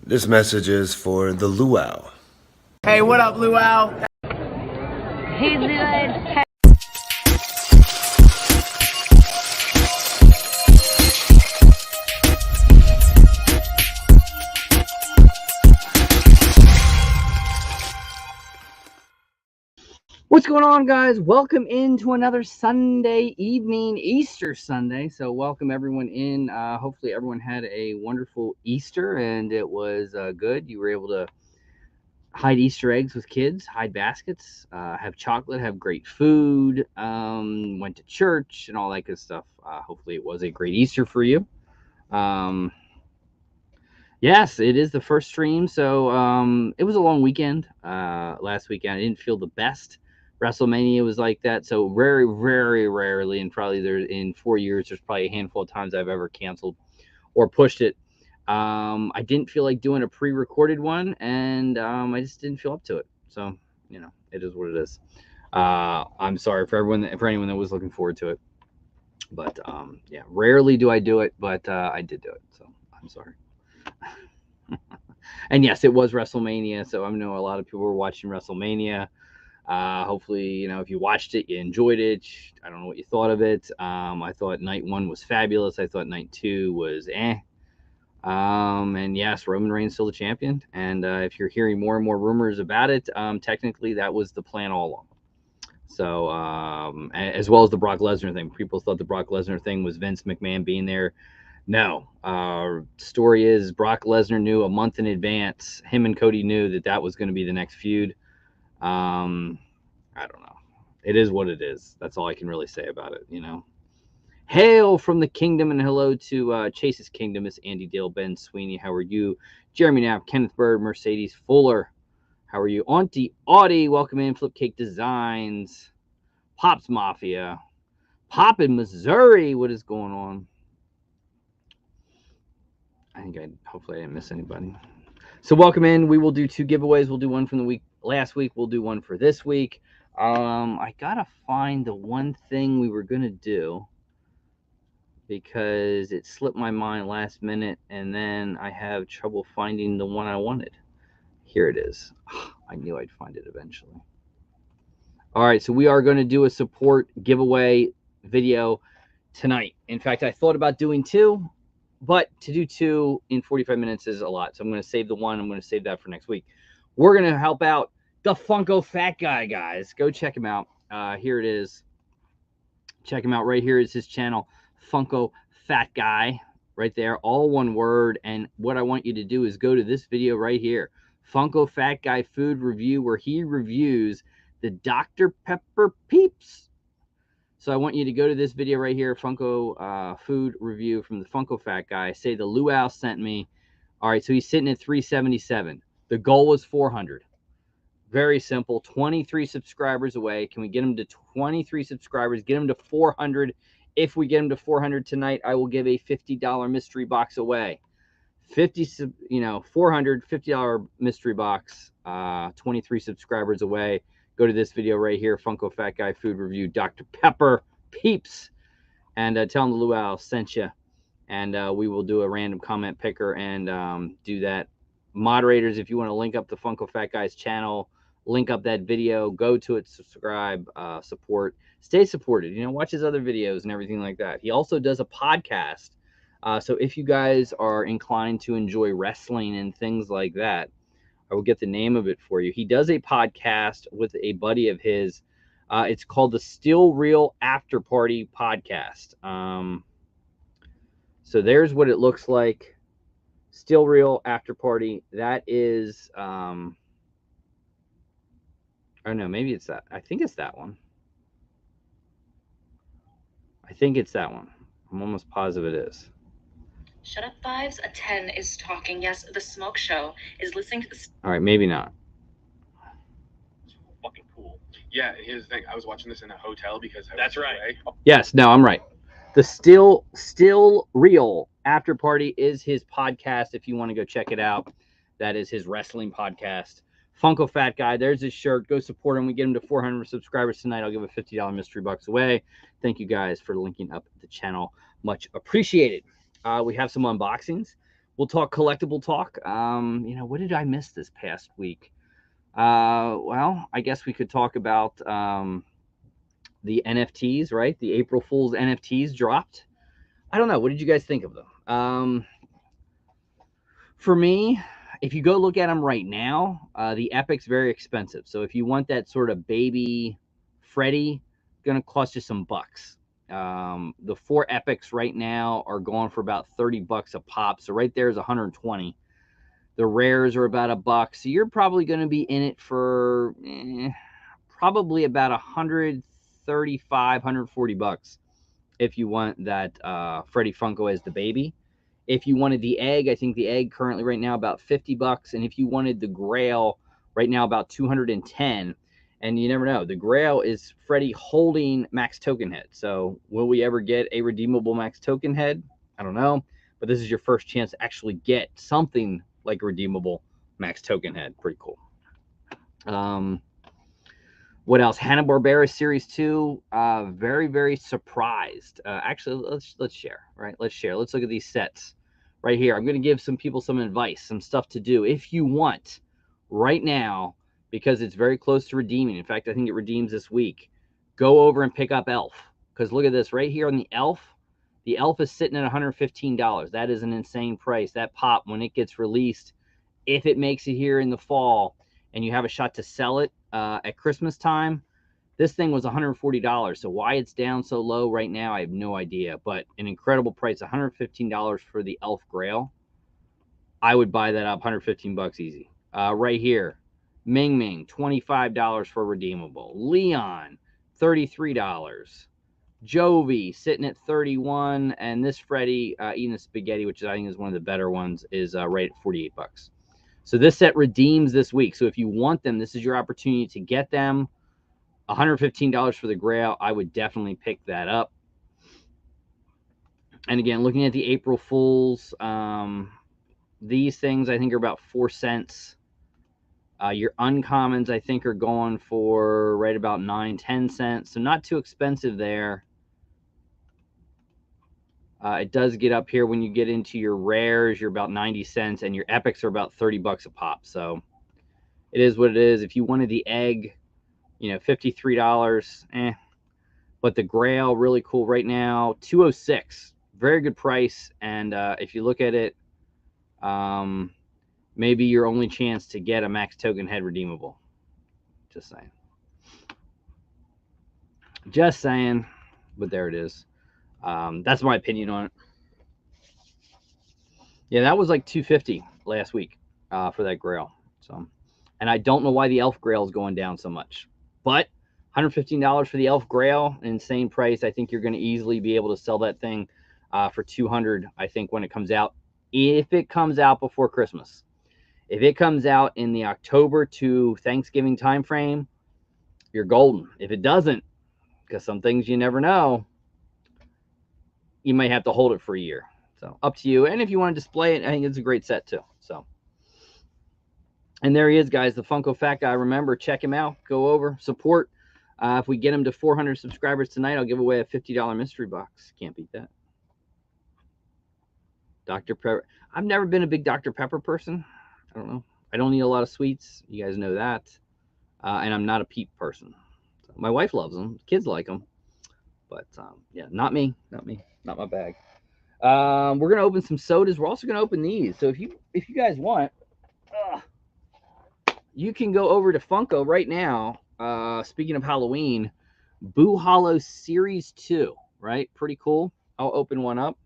This message is for the Luau. Hey, what up, Luau? Hey, Luau. What's going on, guys? Welcome into another Sunday evening, Easter Sunday. So welcome everyone in. Hopefully everyone had a wonderful Easter and it was good. You were able to hide Easter eggs with kids, hide baskets, have chocolate, have great food, went to church and all that good stuff. Hopefully it was a great Easter for you. Yes, it is the first stream. So it was a long weekend. Last weekend I didn't feel the best. WrestleMania was like that. So very, very rarely, and probably in 4 years, there's probably a handful of times I've ever canceled or pushed it. I didn't feel like doing a pre-recorded one, and I just didn't feel up to it. So, you know, it is what it is. I'm sorry for anyone that was looking forward to it. But yeah, rarely do I do it, but I did do it. So I'm sorry. And yes, it was WrestleMania. So I know a lot of people were watching WrestleMania. Hopefully, you know, if you watched it, you enjoyed it. I don't know what you thought of it. I thought night 1 was fabulous. I thought night 2 was and yes, Roman Reigns still the champion. And if you're hearing more and more rumors about it, technically that was the plan all along. So, as well as the Brock Lesnar thing. People thought the Brock Lesnar thing was Vince McMahon being there. No. Story is Brock Lesnar knew a month in advance. Him and Cody knew that was going to be the next feud. I don't know. It is what it is. That's all I can really say about it, you know. Hail from the kingdom and hello to Chase's kingdom. It's Andy Dale, Ben Sweeney. How are you? Jeremy Knapp, Kenneth Bird, Mercedes Fuller. How are you? Auntie Audie, welcome in. Flipcake Designs. Pops Mafia. Pop in Missouri. What is going on? Hopefully I didn't miss anybody. So welcome in. We will do 2 giveaways. We'll do one from the week last week. We'll do one for this week. I gotta find the one thing we were gonna do because it slipped my mind last minute, and then I have trouble finding the one I wanted. Here it is. I knew I'd find it eventually. All right, so we are going to do a support giveaway video tonight. In fact, I thought about doing 2, but to do 2 in 45 minutes is a lot. So I'm going to save the one. I'm going to save that for next week. We're going to help out the Funko Fat Guy, guys. Go check him out. Here it is. Check him out. Right here is his channel, Funko Fat Guy, right there, all one word. And what I want you to do is go to this video right here, Funko Fat Guy food review, where he reviews the Dr. Pepper Peeps. So I want you to go to this video right here, Funko food review from the Funko Fat Guy. Say the Luau sent me. All right, so he's sitting at 377. The goal was 400. Very simple. 23 subscribers away. Can we get him to 23 subscribers? Get him to 400. If we get him to 400 tonight, I will give a $50 mystery box away. 400, $50 mystery box. 23 subscribers away. Go to this video right here, Funko Fat Guy food review, Dr. Pepper Peeps, and tell him the Luau sent you. And we will do a random comment picker and do that. Moderators, if you want to link up the Funko Fat Guy's channel, link up that video, go to it, subscribe, support, stay supported, you know, watch his other videos and everything like that. He also does a podcast. So if you guys are inclined to enjoy wrestling and things like that, I will get the name of it for you. He does a podcast with a buddy of his. It's called the Still Real After Party Podcast. So there's what it looks like. Still Real After Party. That is, oh no, maybe it's that. I think it's that one. I think it's that one. I'm almost positive it is. Shut Up Vibes, a 10 is talking. Yes, the Smoke Show is listening to the... All right, maybe not. Fucking cool. Yeah, here's the thing. I was watching this in a hotel because That's right. Away. Yes, no, I'm right. The Still Real After Party is his podcast. If you want to go check it out, that is his wrestling podcast. Funko Fat Guy, there's his shirt. Go support him. We get him to 400 subscribers tonight. I'll give a $50 mystery box away. Thank you guys for linking up the channel. Much appreciated. We have some unboxings. we'll talk collectible talk. What did I miss this past week? Well, I guess we could talk about the NFTs, right? The April Fool's NFTs dropped. I don't know. What did you guys think of them? For me, if you go look at them right now, the Epic's very expensive. So if you want that sort of baby Freddy, going to cost you some bucks. The 4 Epics right now are going for about $30 a pop. So right there is 120. The rares are about $1. So you're probably going to be in it for probably about 135, 140 bucks if you want that Freddy Funko as the baby. If you wanted the egg, I think the egg currently right now about $50, and if you wanted the Grail right now about 210. And you never know, the Grail is Freddy holding Max Token Head. So will we ever get a redeemable Max Token Head? I don't know, but this is your first chance to actually get something like a redeemable Max Token Head. Pretty cool. What else? Hanna-Barbera Series 2. Very, very surprised. Actually, let's share, right? Let's share. Let's look at these sets right here. I'm going to give some people some advice, some stuff to do if you want right now, because it's very close to redeeming. In fact, I think it redeems this week. Go over and pick up Elf, because look at this right here on the Elf. The Elf is sitting at $115. That is an insane price. That pop, when it gets released, if it makes it here in the fall and you have a shot to sell it at Christmas time, this thing was $140. So why it's down so low right now, I have no idea. But an incredible price, $115 for the Elf Grail. I would buy that up, 115 bucks easy. Right here, Ming Ming, $25 for redeemable. Leon, $33. Jovi sitting at 31, and this Freddy eating the spaghetti, which I think is one of the better ones, is right at 48 bucks. So this set redeems this week. So if you want them, this is your opportunity to get them. $115 for the Grail. I would definitely pick that up. And again, looking at the April Fools, these things I think are about 4 cents. Your uncommons I think are going for right about 9-10 cents. So not too expensive there. It does get up here when you get into your rares, you're about 90 cents, and your epics are about 30 bucks a pop. So it is what it is. If you wanted the egg, $53, but the Grail, really cool right now, $206, very good price. And if you look at it, maybe your only chance to get a Max Token Head redeemable. Just saying, but there it is. That's my opinion on it. Yeah, that was like $250 last week for that Grail. So, and I don't know why the Elf Grail is going down so much, but $115 for the Elf Grail, an insane price. I think you're going to easily be able to sell that thing for $200. I think when it comes out, if it comes out before Christmas, if it comes out in the October to Thanksgiving timeframe, you're golden. If it doesn't, because some things you never know, you might have to hold it for a year. So up to you. And if you want to display it, I think it's a great set too. So, and there he is, guys, the Funko Fat Guy. Remember, check him out. Go over, support. If we get him to 400 subscribers tonight, I'll give away a $50 mystery box. Can't beat that. Dr. Pepper. I've never been a big Dr. Pepper person. I don't know. I don't eat a lot of sweets. You guys know that. And I'm not a peep person. So my wife loves them. Kids like them. But yeah, not me. Not me. Not my bag. We're gonna open some sodas. We're also gonna open these. So if you guys want, you can go over to Funko right now. Speaking of Halloween, Boo Hollow Series 2, right? Pretty cool. I'll open one up.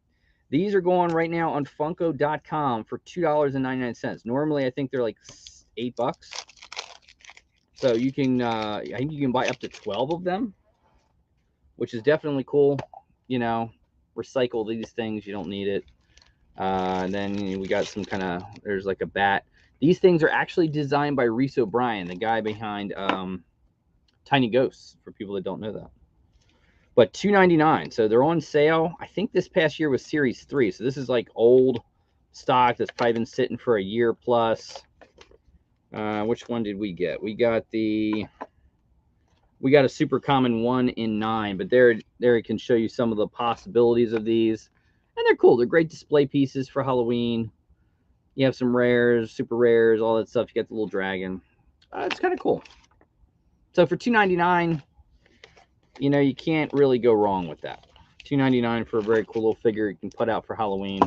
These are going right now on Funko.com for $2.99. Normally, I think they're like $8. So you can, I think you can buy up to 12 of them, which is definitely cool. Recycle these things. You don't need it. And then we got some kind of, there's like a bat. These things are actually designed by Reese O'Brien, the guy behind Tiny Ghosts, for people that don't know that. But $2.99, so they're on sale. I think this past year was Series 3, so this is like old stock that's probably been sitting for a year plus. Which one did we get? We got a super common 1 in 9, but there it can show you some of the possibilities of these, and they're cool. They're great display pieces for Halloween. You have some rares, super rares, all that stuff. You get the little dragon. It's kind of cool. So for $2.99, you know, you can't really go wrong with that. $2.99 for a very cool little figure you can put out for Halloween.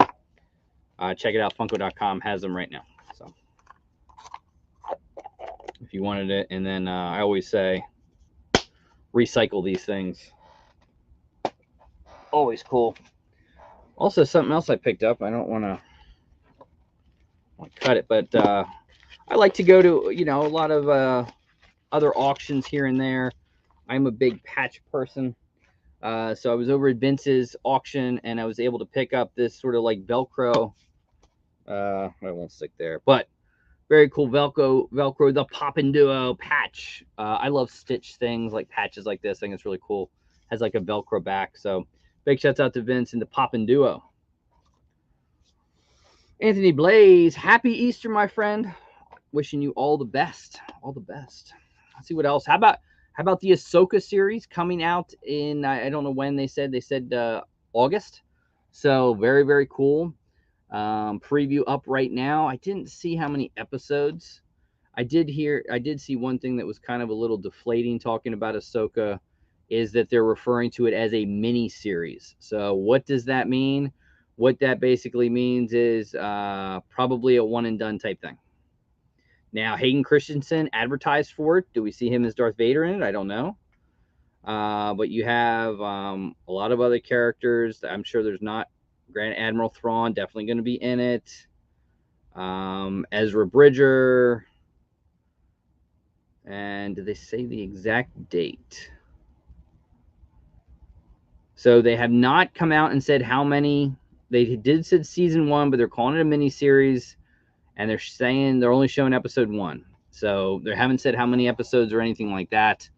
Check it out. Funko.com has them right now. So if you wanted it, and then I always say recycle these things. Always cool. Also, something else I picked up. I don't want to cut it, but I like to go to, you know, a lot of other auctions here and there. I'm a big patch person. So I was over at Vince's auction, and I was able to pick up this sort of like Velcro. I won't stick there, but very cool Velcro, the Poppin' Duo patch. I love stitch things like patches like this. I think it's really cool. Has like a Velcro back. So big shouts out to Vince and the Poppin' Duo. Anthony Blaze, happy Easter, my friend. Wishing you all the best. All the best. Let's see what else. How about the Ahsoka series coming out in, I don't know when they said August. So very, very cool. Preview up right now. I didn't see how many episodes. I did see one thing that was kind of a little deflating talking about Ahsoka, is that they're referring to it as a mini series. So what does that mean? What that basically means is probably a one and done type thing. Now, Hayden Christensen advertised for it. Do we see him as Darth Vader in it? I don't know. But you have a lot of other characters. I'm sure there's not. Grand Admiral Thrawn definitely going to be in it. Ezra Bridger. And did they say the exact date? So they have not come out and said how many. They did said season 1, but they're calling it a mini series, and they're saying they're only showing episode 1. So they haven't said how many episodes or anything like that.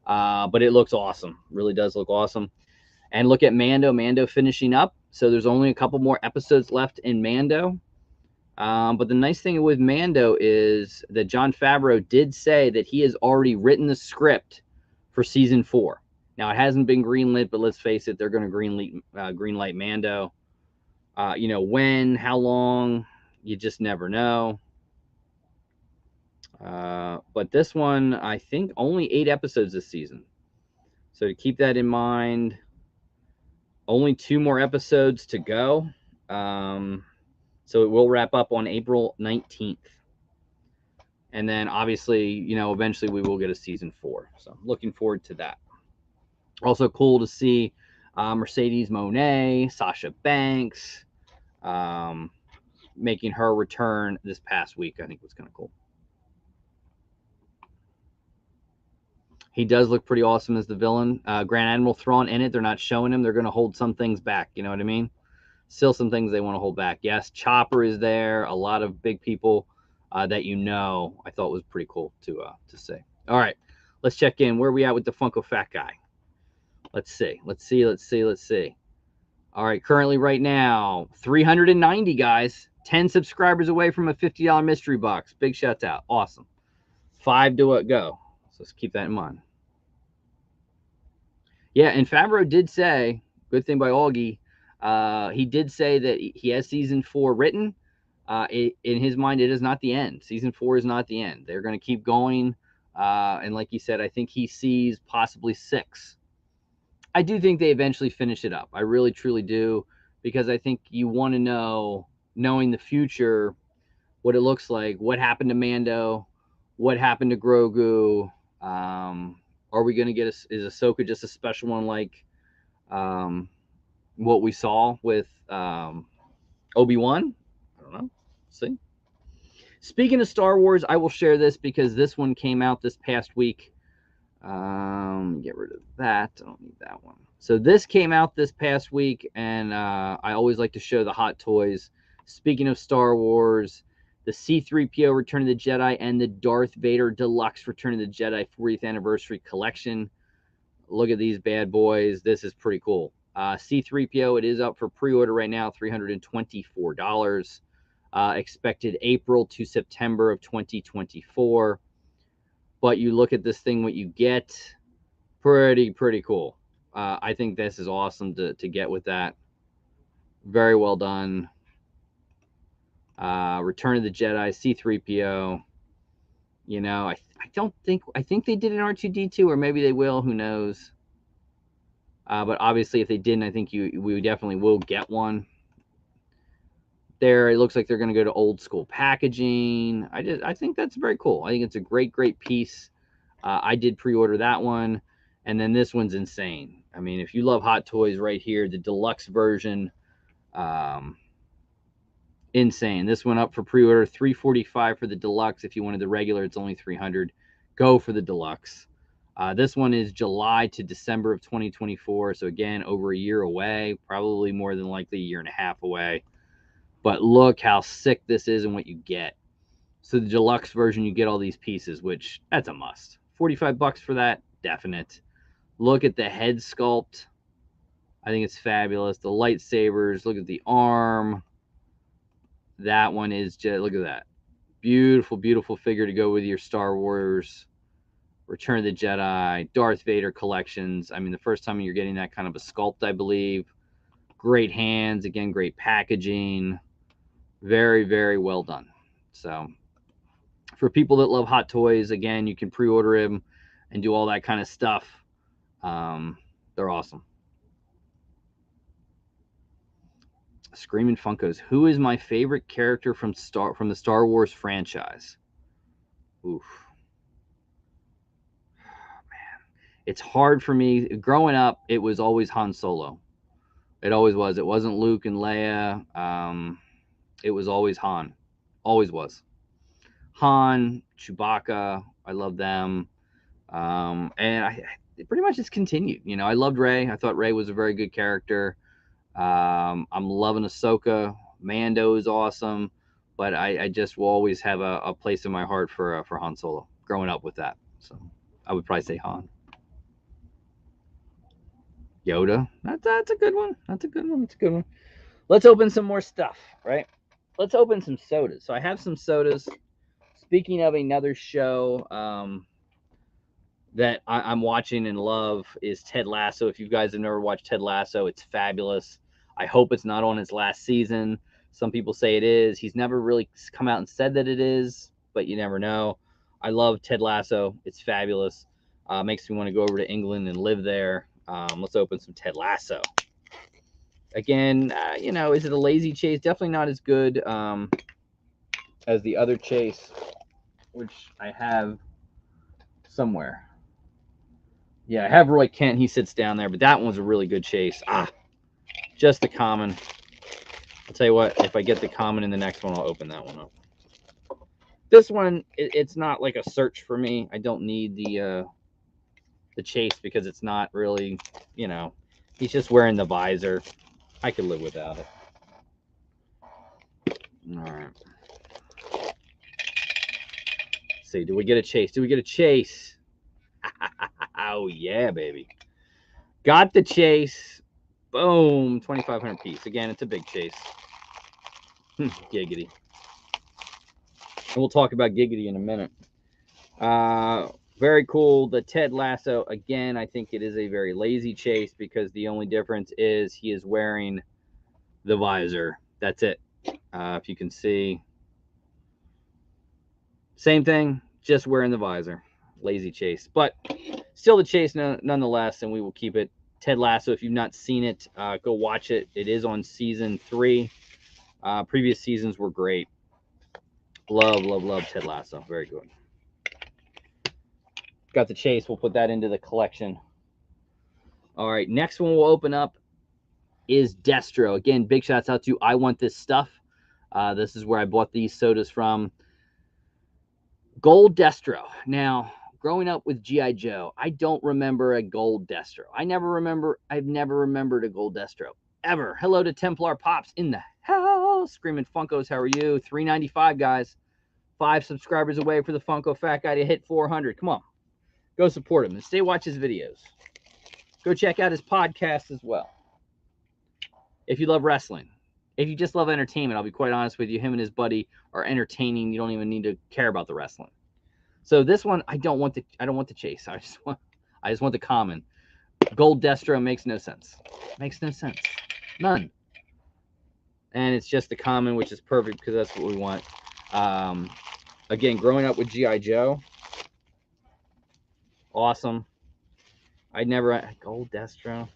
But it looks awesome. Really does look awesome. And look at Mando finishing up. So there's only a couple more episodes left in Mando. But the nice thing with Mando is that Jon Favreau did say that he has already written the script for season 4. Now, it hasn't been greenlit, but let's face it, they're going to greenlight Mando. You know, when, how long, you just never know. But this one, I think only 8 episodes this season. So to keep that in mind, only 2 more episodes to go. So it will wrap up on April 19th. And then obviously, you know, eventually we will get a season 4. So looking forward to that. Also cool to see Mercedes Moné, Sasha Banks, making her return this past week. I think was kind of cool. He does look pretty awesome as the villain. Grand Admiral Thrawn in it. They're not showing him. They're going to hold some things back. You know what I mean? Still some things they want to hold back. Yes, Chopper is there. A lot of big people that you know. I thought was pretty cool to say. All right, let's check in. Where are we at with the Funko Fat Guy? Let's see. All right, currently right now, 390 guys. 10 subscribers away from a $50 mystery box. Big shout out. Awesome. 5 to go. So let's keep that in mind. Yeah, and Favreau did say, good thing by Augie, he did say that he has season 4 written. In his mind, it is not the end. Season 4 is not the end. They're going to keep going. And like he said, I think he sees possibly 6. I do think they eventually finish it up. I really, truly do. Because I think you want to know, knowing the future, what it looks like. What happened to Mando? What happened to Grogu? Are we going to get is Ahsoka just a special one like what we saw with Obi-Wan? I don't know. See. Speaking of Star Wars, I will share this because this one came out this past week. Get rid of that. I don't need that one. So this came out this past week, and I always like to show the hot toys. Speaking of Star Wars, the C-3PO Return of the Jedi and the Darth Vader Deluxe Return of the Jedi 40th Anniversary Collection. Look at these bad boys. This is pretty cool. C-3PO, it is up for pre-order right now, $324. Expected April to September of 2024. But you look at this thing, what you get, pretty cool. I think this is awesome to get with that. Very well done. Return of the Jedi, C-3PO. You know, I think they did an R2-D2, or maybe they will. Who knows? But obviously, if they didn't, I think we definitely will get one. There, it looks like they're going to go to old school packaging. I think that's very cool. I think it's a great piece. I did pre-order that one, and then this one's insane. I mean, if you love Hot Toys, right here, the deluxe version, insane. This one up for pre-order, $345 for the deluxe. If you wanted the regular, it's only $300. Go for the deluxe. This one is July to December of 2024, so again, over a year away, probably more than likely a year and a half away. But look how sick this is and what you get. So the deluxe version, you get all these pieces, which that's a must. $45 for that, definite. Look at the head sculpt. I think it's fabulous. The lightsabers, look at the arm. That one is just, look at that. Beautiful, beautiful figure to go with your Star Wars, Return of the Jedi, Darth Vader collections. I mean, the first time you're getting that kind of a sculpt, I believe. Great hands, again, great packaging. Very, very well done. So for people that love Hot Toys, again, you can pre-order them and do all that kind of stuff. They're awesome. Screaming Funkos. Who is my favorite character from the Star Wars franchise? Oof. Man. It's hard for me. Growing up, it was always Han Solo. It always was. It wasn't Luke and Leia. It was always Han. Always was. Han, Chewbacca, I love them. And it pretty much just continued. You know, I loved Rey. I thought Rey was a very good character. I'm loving Ahsoka. Mando is awesome. But I just will always have a place in my heart for Han Solo, growing up with that. So I would probably say Han. Yoda. That's a good one. That's a good one. That's a good one. Let's open some more stuff, right? Let's open some sodas. So I have some sodas. Speaking of another show that I'm watching and love is Ted Lasso. If you guys have never watched Ted Lasso, it's fabulous. I hope it's not on his last season. Some people say it is. He's never really come out and said that it is, but you never know. I love Ted Lasso. It's fabulous. Makes me want to go over to England and live there. Let's open some Ted Lasso. Again, you know, is it a lazy chase? Definitely not as good as the other chase, which I have somewhere. Yeah, I have Roy Kent. He sits down there, but that one's a really good chase. Just the common. I'll tell you what, if I get the common in the next one, I'll open that one up. This one, it's not like a search for me. I don't need the chase because it's not really, you know, he's just wearing the visor. I could live without it. All right. Let's see, do we get a chase? Do we get a chase? Oh, yeah, baby. Got the chase. Boom. 2,500 piece. Again, it's a big chase. Giggity. And we'll talk about Giggity in a minute. Very cool. The Ted Lasso. Again, I think it is a very lazy chase because the only difference is he is wearing the visor. That's it. If you can see. Same thing, just wearing the visor. Lazy chase. But still the chase nonetheless, and we will keep it. Ted Lasso, if you've not seen it, go watch it. It is on season 3. Previous seasons were great. Love, love, love Ted Lasso. Very good. Got the chase. We'll put that into the collection. All right, next one we'll open up is Destro. Again, big shouts out to I Want This Stuff. This is where I bought these sodas from. Gold Destro. Now, growing up with G.I. Joe, I don't remember a gold Destro. I've never remembered a gold Destro. Ever. Hello to Templar Pops in the house. Screaming Funkos, how are you? $3.95, guys. 5 subscribers away for the Funko Fat Guy to hit 400. Come on. Go support him and stay watch his videos. Go check out his podcast as well. If you love wrestling. If you just love entertainment, I'll be quite honest with you. Him and his buddy are entertaining. You don't even need to care about the wrestling. So this one, I don't want the chase. I just want the common. Gold Destro makes no sense. Makes no sense. None. And it's just the common, which is perfect because that's what we want. Again, growing up with G.I. Joe, awesome. I never gold Destro.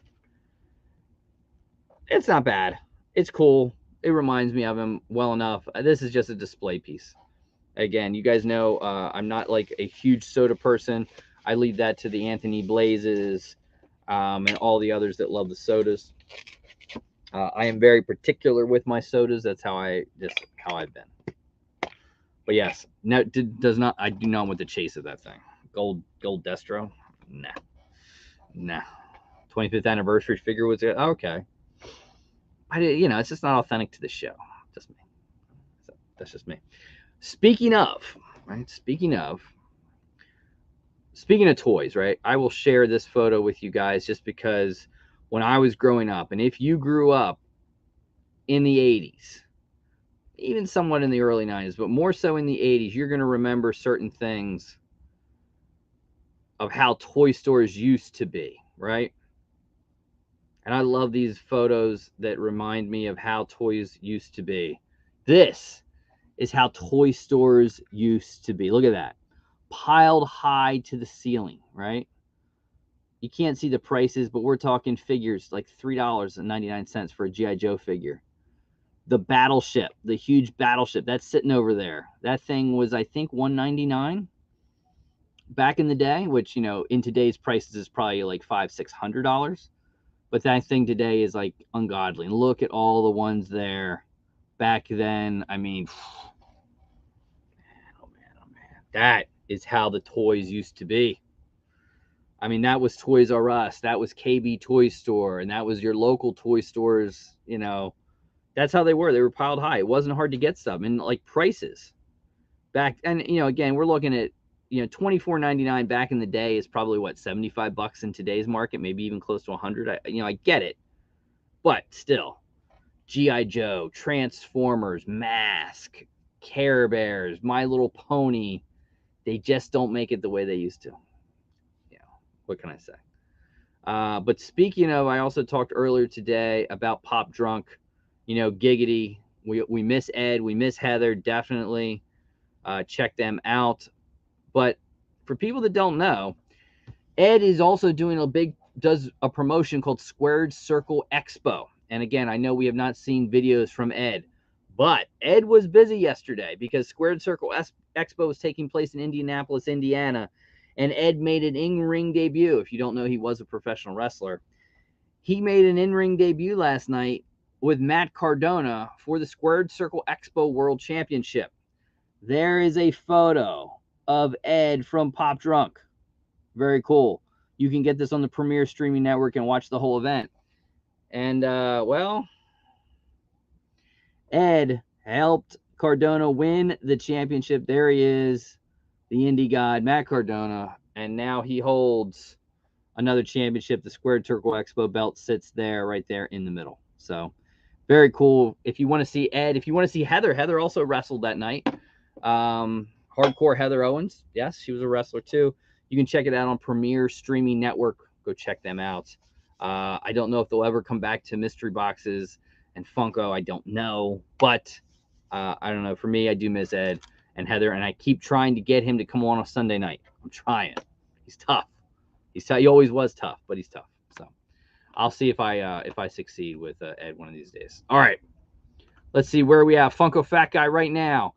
It's not bad. It's cool. It reminds me of him well enough. This is just a display piece. Again, you guys know I'm not like a huge soda person. I leave that to the Anthony Blazes and all the others that love the sodas. I am very particular with my sodas. That's how I've been. But yes, no, I do not want the chase of that thing. Gold Destro, nah. 25th anniversary figure was it? Okay. It's just not authentic to the show. Just me. So that's just me. Speaking of toys, right? I will share this photo with you guys just because when I was growing up, and if you grew up in the 80s, even somewhat in the early 90s, but more so in the 80s, you're going to remember certain things of how toy stores used to be, right? And I love these photos that remind me of how toys used to be. This is how toy stores used to be. Look at that. Piled high to the ceiling, right? You can't see the prices, but we're talking figures like $3.99 for a G.I. Joe figure. The battleship, the huge battleship, that's sitting over there. That thing was, I think, $199 back in the day, which, in today's prices is probably like $500-$600. But that thing today is like ungodly. And look at all the ones there back then. I mean, oh man. That is how the toys used to be. I mean, that was Toys R Us. That was KB Toy Store. And that was your local toy stores, That's how they were. They were piled high. It wasn't hard to get stuff. And like prices back. And, again, we're looking at, $24.99 back in the day is probably what, $75 in today's market, maybe even close to $100. I get it. But still, G.I. Joe, Transformers, Mask, Care Bears, My Little Pony, they just don't make it the way they used to. What can I say? But speaking of, I also talked earlier today about Pop Drunk, Giggity. We miss Ed, we miss Heather, definitely. Check them out. But for people that don't know, Ed is also does a promotion called Squared Circle Expo. And again, I know we have not seen videos from Ed, but Ed was busy yesterday because Squared Circle Expo was taking place in Indianapolis, Indiana, and Ed made an in-ring debut. If you don't know, he was a professional wrestler. He made an in-ring debut last night with Matt Cardona for the Squared Circle Expo World Championship. There is a photo of Ed from Pop Drunk. Very cool. You can get this on the Premier Streaming Network and watch the whole event. And, Ed helped Cardona win the championship. There he is, the indie god, Matt Cardona. And now he holds another championship. The Squared Circle Expo belt sits there, right there in the middle. So, very cool. If you want to see Ed, if you want to see Heather also wrestled that night. Hardcore Heather Owens. Yes, she was a wrestler too. You can check it out on Premier Streaming Network. Go check them out. I don't know if they'll ever come back to mystery boxes and Funko. I don't know. But I don't know. For me, I do miss Ed and Heather. And I keep trying to get him to come on Sunday night. I'm trying. He's tough. He always was tough, but he's tough. So I'll see if I succeed with Ed one of these days. All right. Let's see where we have Funko Fat Guy right now.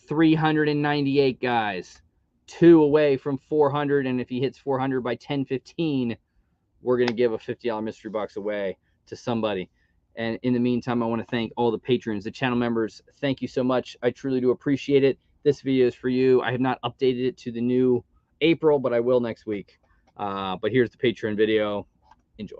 398 guys, 2 away from 400, and if he hits 400 by 10:15, we're going to give a $50 mystery box away to somebody. And in the meantime, I want to thank all the patrons, the channel members. Thank you so much. I truly do appreciate it. This video is for you. I have not updated it to the new April, but I will next week. But here's the Patreon video. Enjoy.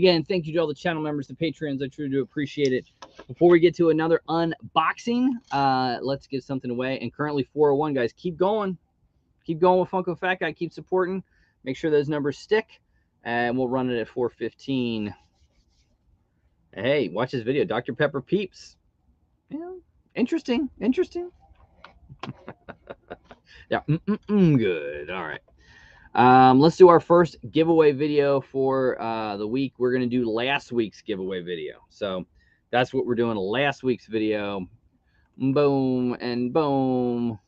again, thank you to all the channel members, the Patreons. I truly do appreciate it. Before we get to another unboxing, let's give something away. And currently 401, guys. Keep going. Keep going with Funko Fat Guy. Keep supporting. Make sure those numbers stick. And we'll run it at 415. Hey, watch this video. Dr. Pepper Peeps. Yeah, interesting. Interesting. Yeah, good. All right. Let's do our first giveaway video for the week. We're going to do last week's giveaway video. So that's what we're doing. Last week's video. Boom and boom.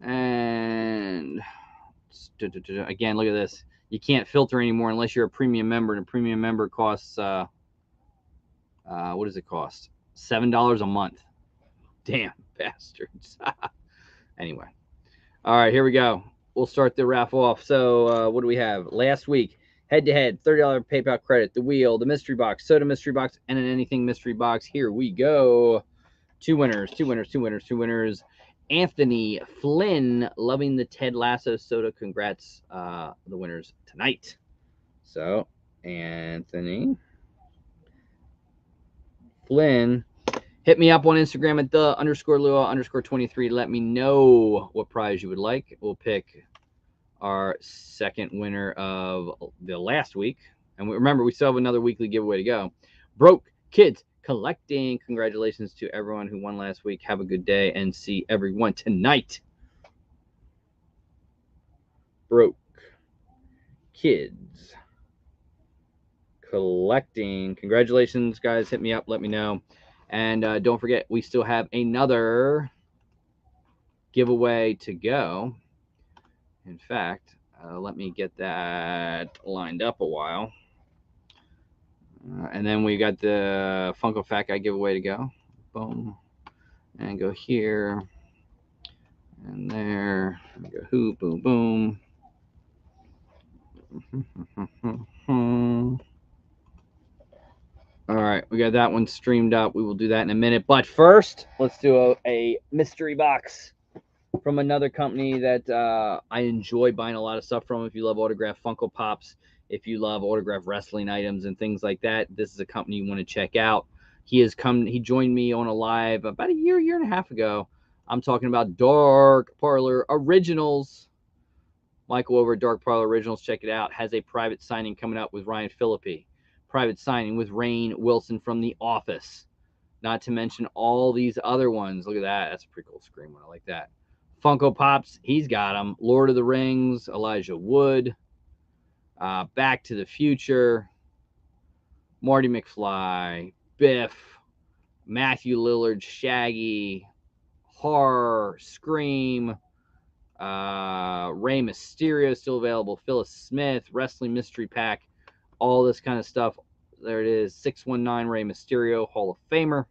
And again, look at this. You can't filter anymore unless you're a premium member. And a premium member costs, what does it cost? $7 a month. Damn bastards. Anyway. All right, here we go. We'll start the raffle off. So what do we have? Last week, head-to-head, $30 PayPal credit, the wheel, the mystery box, soda mystery box, and an anything mystery box. Here we go. Two winners. Anthony Flynn, loving the Ted Lasso soda. Congrats, the winners tonight. So, Anthony Flynn. Hit me up on Instagram at _Luau_23. Let me know what prize you would like. We'll pick our second winner of the last week. And remember, we still have another weekly giveaway to go. Broke Kids Collecting. Congratulations to everyone who won last week. Have a good day and see everyone tonight. Broke Kids Collecting. Congratulations, guys. Hit me up. Let me know. And don't forget, we still have another giveaway to go. In fact, let me get that lined up a while. And then we got the Funko Fat Guy giveaway to go. Boom. And go here. And there. And go hoop, boom, boom. All right, we got that one streamed up. We will do that in a minute. But first, let's do a mystery box from another company that I enjoy buying a lot of stuff from. If you love autographed Funko Pops, if you love autographed wrestling items and things like that, this is a company you want to check out. He joined me on a live about a year and a half ago. I'm talking about Dark Parlor Originals. Michael over at Dark Parlor Originals, check it out. Has a private signing coming up with Ryan Phillippe. Private signing with Rainn Wilson from The Office. Not to mention all these other ones. Look at that. That's a pretty cool screen one. I like that. Funko Pops, he's got them. Lord of the Rings, Elijah Wood. Back to the Future. Marty McFly. Biff. Matthew Lillard. Shaggy. Horror. Scream. Rey Mysterio still available. Phyllis Smith. Wrestling Mystery Pack. All this kind of stuff. There it is. 619 Rey Mysterio, Hall of Famer.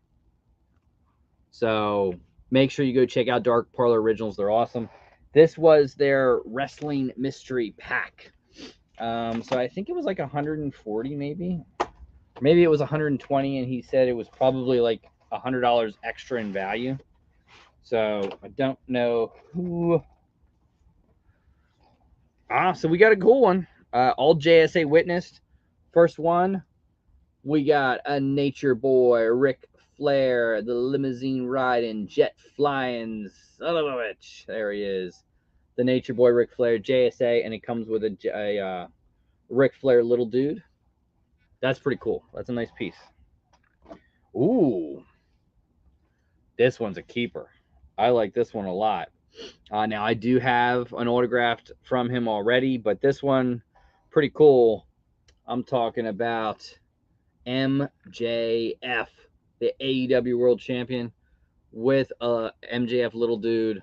So make sure you go check out Dark Parlor Originals. They're awesome. This was their Wrestling Mystery Pack. So I think it was like 140 maybe. Maybe it was 120, and he said it was probably like $100 extra in value. So I don't know who. So we got a cool one. All JSA witnessed. First one, we got a nature boy, Ric Flair, the limousine riding, jet flying son of a bitch. There he is. The nature boy, Ric Flair, JSA, and it comes with a Ric Flair little dude. That's pretty cool. That's a nice piece. Ooh. This one's a keeper. I like this one a lot. Now, I do have an autographed from him already, but this one, pretty cool. I'm talking about MJF, the AEW World Champion, with a MJF little dude.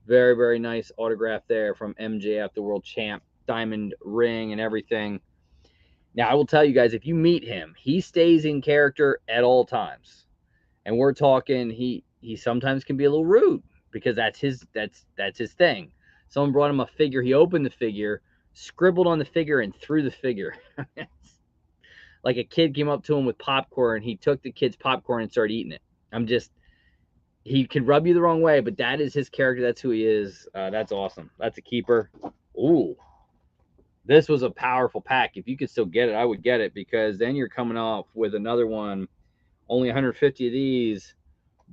Very, very nice autograph there from MJF, the World Champ. Diamond ring and everything. Now, I will tell you guys, if you meet him, he stays in character at all times. And we're talking, he sometimes can be a little rude because that's his thing. Someone brought him a figure. He opened the figure, scribbled on the figure, and threw the figure. Like a kid came up to him with popcorn. He took the kid's popcorn and started eating it. He could rub you the wrong way, but that is his character. That's who he is. That's awesome. That's a keeper. Ooh. This was a powerful pack. If you could still get it, I would get it, because then you're coming off with another one. Only 150 of these.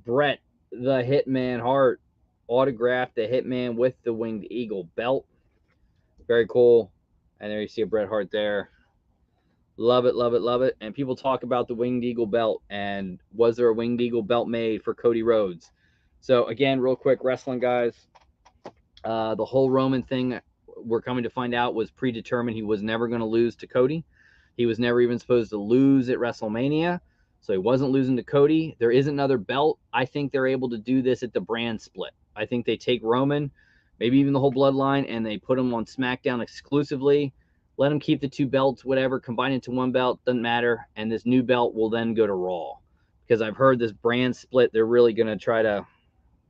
Bret the Hitman Hart autographed the Hitman with the Winged Eagle belt. Very cool. And there you see a Bret Hart there. Love it, love it, love it. And people talk about the Winged Eagle belt, and was there a Winged Eagle belt made for Cody Rhodes? So again, real quick, wrestling guys, the whole Roman thing, we're coming to find out, was predetermined. He was never going to lose to Cody. He was never even supposed to lose at WrestleMania, so he wasn't losing to Cody. There is another belt. I think they're able to do this at the brand split. I think they take Roman, maybe even the whole bloodline, and they put him on SmackDown exclusively. Let him keep the two belts, whatever, combine into one belt, doesn't matter. And this new belt will then go to Raw. Because I've heard this brand split, they're really going to try to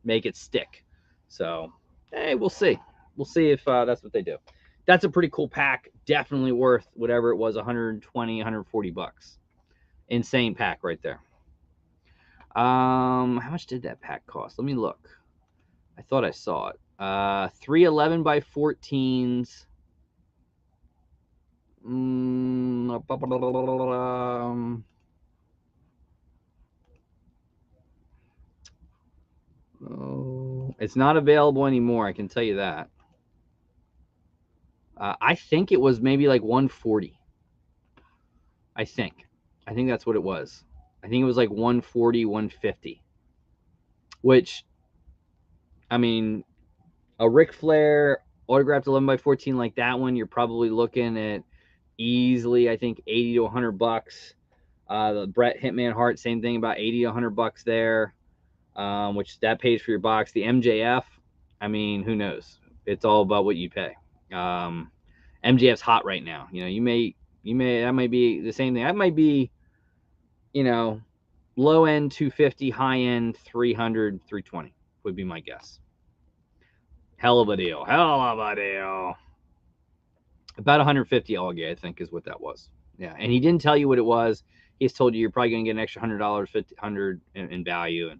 make it stick. So, hey, we'll see. We'll see if that's what they do. That's a pretty cool pack. Definitely worth whatever it was, 120, 140 bucks. Insane pack right there. How much did that pack cost? Let me look. I thought I saw it. 3 11 by 14s. Oh, it's not available anymore, I can tell you that. I think it was maybe like 140. I think that's what it was. I think it was like 140, 150. Which, I mean, a Ric Flair autographed 11 by 14 like that one, you're probably looking at easily, I think, 80 to 100 bucks. The Bret Hitman Hart, same thing, about 80 to 100 bucks there, which that pays for your box. The MJF, I mean, who knows? It's all about what you pay. MJF's hot right now. You know, you may, that might be the same thing. That might be, you know, low end 250, high end 300, 320 would be my guess. Hell of a deal. Hell of a deal. About 150 Allgate, I think, is what that was. Yeah, and he didn't tell you what it was. He's told you you're probably going to get an extra $100, $100 in value, and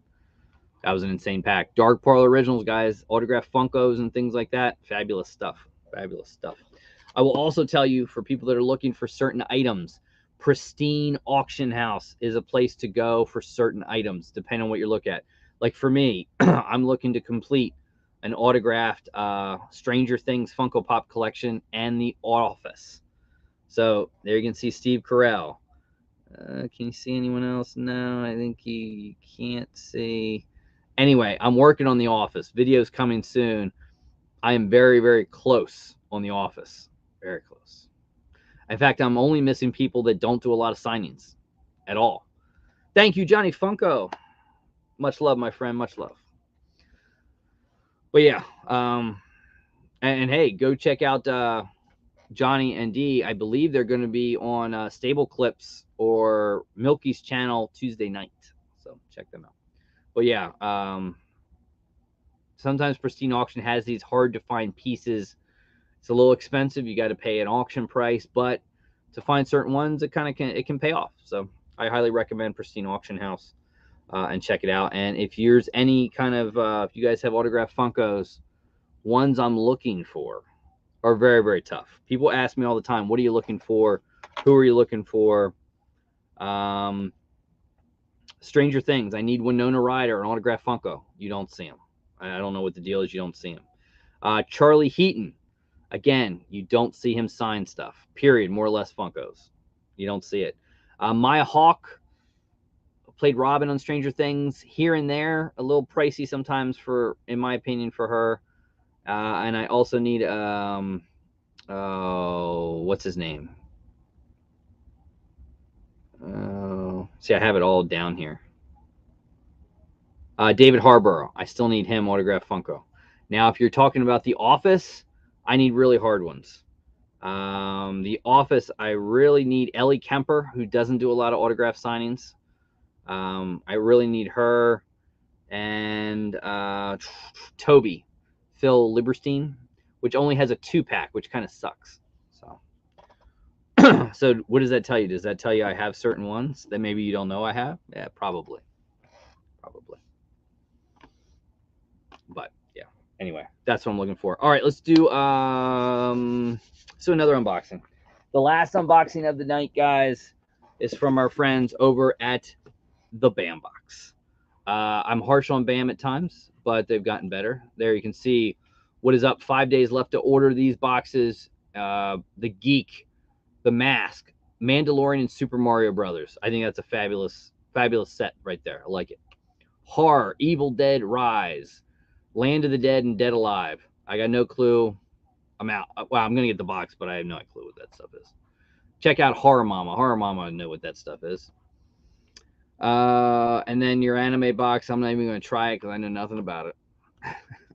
that was an insane pack. Dark Parlor Originals, guys, autographed Funkos and things like that. Fabulous stuff. Fabulous stuff. I will also tell you, for people that are looking for certain items, Pristine Auction House is a place to go for certain items, depending on what you look at. Like for me, I'm looking to complete an autographed Stranger Things Funko Pop collection and The Office. So there you can see Steve Carell. Can you see anyone else? No, I think you can't see. Anyway, I'm working on The Office. Videos coming soon. I am very, very close on The Office. Very close. In fact, I'm only missing people that don't do a lot of signings at all. Thank you, Johnny Funko. Much love, my friend. Much love. But yeah, and hey, go check out Johnny and Dee. I believe they're going to be on Stable Clips or Milky's channel Tuesday night. So check them out. But yeah, sometimes Pristine Auction has these hard to find pieces. It's a little expensive. You got to pay an auction price, but to find certain ones, it can pay off. So I highly recommend Pristine Auction House and check it out. And if there's any kind of if you guys have autographed Funkos, ones I'm looking for are very, very tough. People ask me all the time, what are you looking for? Who are you looking for? Stranger Things, I need Winona Ryder, an autographed Funko. You don't see him. I don't know what the deal is. You don't see him. Charlie Heaton, again, you don't see him sign stuff. Period. More or less Funkos. You don't see it. Maya Hawke played Robin on Stranger Things. Here and there, a little pricey sometimes for, in my opinion, for her. And I also need what's his name? See, I have it all down here. David Harborough. I still need him autographed Funko. Now, if you're talking about The Office, I need really hard ones. The Office, I really need Ellie Kemper, who doesn't do a lot of autograph signings. I really need her. And Toby, Phil Lieberstein, which only has a 2-pack, which kind of sucks. So, so what does that tell you? Does that tell you I have certain ones that maybe you don't know I have? Yeah, probably. But yeah. Anyway, that's what I'm looking for. All right, let's do so another unboxing. The last unboxing of the night, guys, is from our friends over at the BAM Box. I'm harsh on BAM at times, but they've gotten better. There you can see what is up. 5 days left to order these boxes. The Geek, The Mask, Mandalorian, and Super Mario Brothers. I think that's a fabulous set right there. I like it. Horror, Evil Dead Rise, Land of the Dead, and Dead Alive. I got no clue. I'm out. Well, I'm going to get the box, but I have no clue what that stuff is. Check out Horror Mama. Horror Mama, I know what that stuff is. And then your anime box, I'm not even going to try it because I know nothing about it.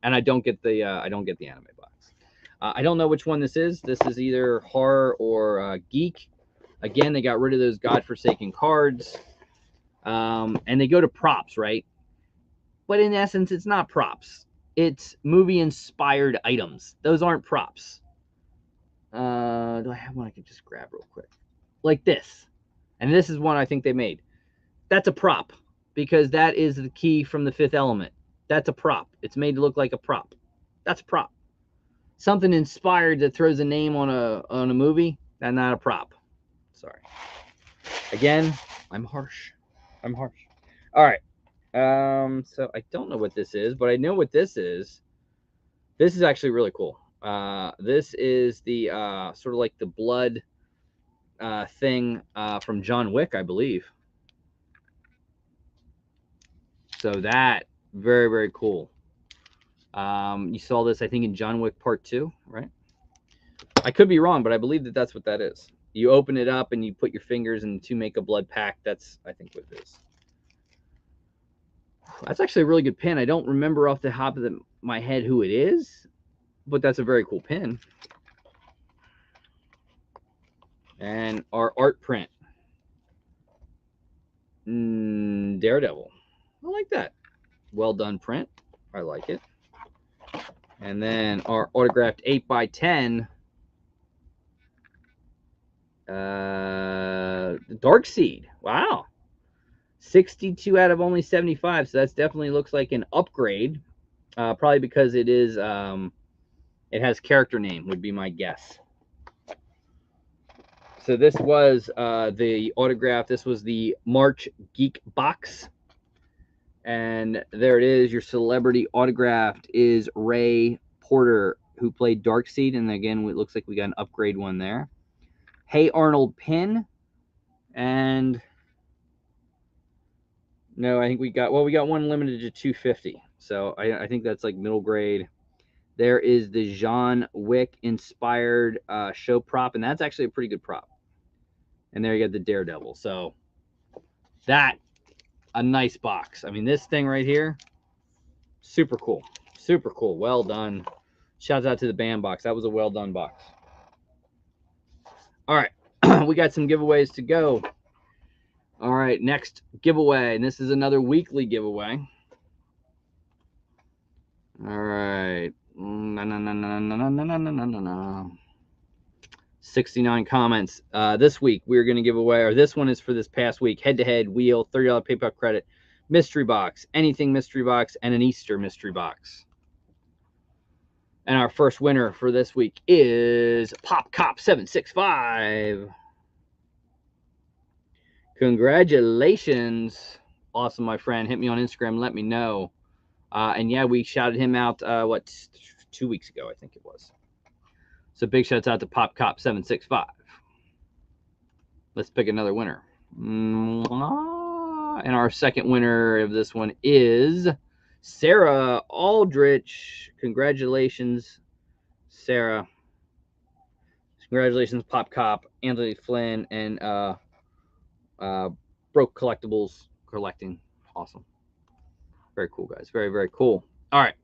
And I don't get the anime box. I don't know which one this is. This is either horror or geek. Again, they got rid of those godforsaken cards. And they go to props, right? But in essence, it's not props. It's movie-inspired items. Those aren't props. Do I have one I can just grab real quick? Like this. And this is one I think they made. That's a prop because that is the key from The Fifth Element. That's a prop. It's made to look like a prop. That's a prop. Something inspired that throws a name on a movie, that's not a prop. Sorry. Again, I'm harsh. I'm harsh. All right. So I don't know what this is, but I know what this is. This is actually really cool. This is the sort of like the blood thing from John Wick, I believe. So that, very, very cool. You saw this, I think, in John Wick Part 2, right? I could be wrong, but I believe that that's what that is. You open it up and you put your fingers in to make a blood pact. That's, I think, what it is. That's actually a really good pin. I don't remember off the top of my head who it is, but that's a very cool pin. And our art print. Daredevil. I like that. Well done print. I like it. And then our autographed 8x10. Darkseid. Wow. 62 out of only 75. So that definitely looks like an upgrade. Probably because it is it has character name, would be my guess. So this was the autograph. This was the March Geek box. And there it is. Your celebrity autographed is Ray Porter, who played Darkseid. And again, it looks like we got an upgrade one there. Hey Arnold pin. And no, I think we got one limited to 250. So I think that's like middle grade. There is the John Wick inspired show prop, and that's actually a pretty good prop. And there you got the Daredevil. So that, a nice box. I mean, this thing right here, super cool. Super cool. Well done. Shouts out to the BAM box. That was a well done box. All right. We got some giveaways to go. All right. Next giveaway. And this is another weekly giveaway. All right. 69 comments. This week we're going to give away, or this one is for this past week, head-to-head wheel, $30 PayPal credit, mystery box, anything mystery box, and an Easter mystery box. And our first winner for this week is Pop Cop 765. Congratulations. Awesome, my friend. Hit me on Instagram. Let me know. And yeah, we shouted him out, 2 weeks ago, I think it was. So big shouts out to Pop Cop 765. Let's pick another winner. And our second winner of this one is Sarah Aldrich. Congratulations, Sarah. Congratulations, Pop Cop, Anthony Flynn, and Broke Collectibles collecting. Awesome. Very cool, guys. Very, very cool. All right.